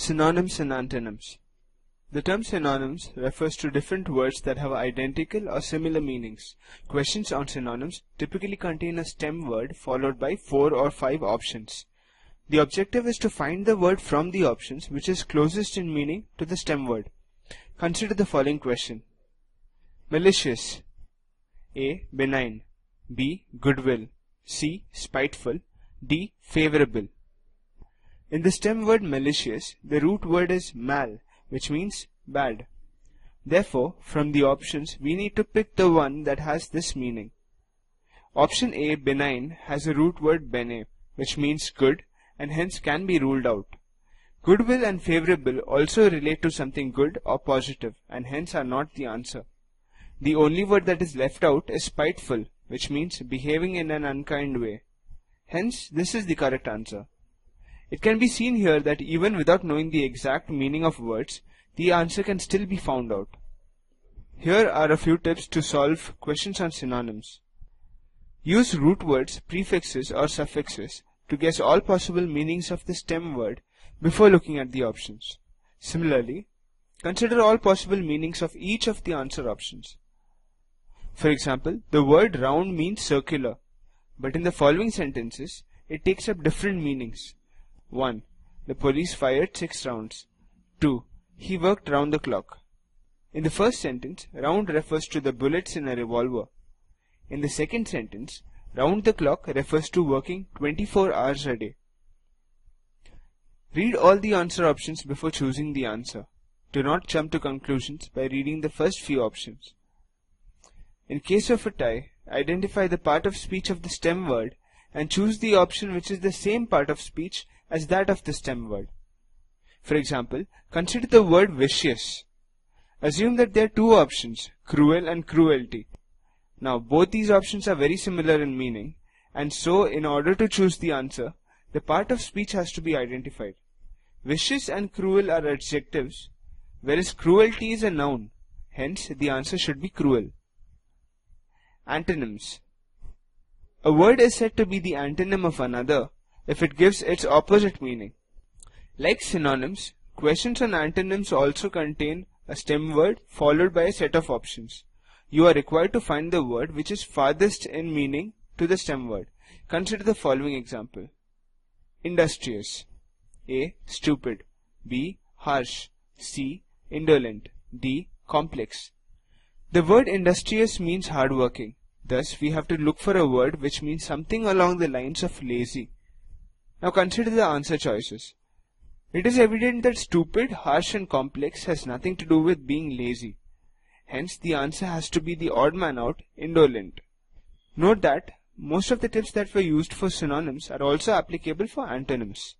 Synonyms and Antonyms. The term synonyms refers to different words that have identical or similar meanings. Questions on synonyms typically contain a stem word followed by 4 or 5 options. The objective is to find the word from the options which is closest in meaning to the stem word. Consider the following question. Malicious. A. Benign. B. Goodwill. C. Spiteful. D. Favorable. In the stem word malicious, the root word is mal, which means bad. Therefore, from the options, we need to pick the one that has this meaning. Option A, benign, has a root word bene, which means good, and hence can be ruled out. Goodwill and favorable also relate to something good or positive, and hence are not the answer. The only word that is left out is spiteful, which means behaving in an unkind way. Hence, this is the correct answer. It can be seen here that even without knowing the exact meaning of words, the answer can still be found out. Here are a few tips to solve questions on synonyms. Use root words, prefixes or suffixes to guess all possible meanings of the stem word before looking at the options. Similarly, consider all possible meanings of each of the answer options. For example, the word round means circular, but in the following sentences, it takes up different meanings. 1. The police fired 6 rounds. 2. He worked round the clock. In the first sentence, round refers to the bullets in a revolver. In the second sentence, round the clock refers to working 24 hours a day. Read all the answer options before choosing the answer. Do not jump to conclusions by reading the first few options. In case of a tie, identify the part of speech of the stem word and choose the option which is the same part of speech as that of the stem word. For example, consider the word vicious. Assume that there are two options, cruel and cruelty. Now, both these options are very similar in meaning, and so in order to choose the answer, the part of speech has to be identified. Vicious and cruel are adjectives, whereas cruelty is a noun. Hence, the answer should be cruel. Antonyms. A word is said to be the antonym of another if it gives its opposite meaning. Like synonyms, questions on antonyms also contain a stem word followed by a set of options. You are required to find the word which is farthest in meaning to the stem word. Consider the following example. Industrious. A. Stupid. B. Harsh. C. Indolent. D. Complex. The word industrious means hardworking. Thus, we have to look for a word which means something along the lines of lazy. Now consider the answer choices. It is evident that stupid, harsh and complex has nothing to do with being lazy. Hence, the answer has to be the odd man out, indolent. Note that most of the tips that were used for synonyms are also applicable for antonyms.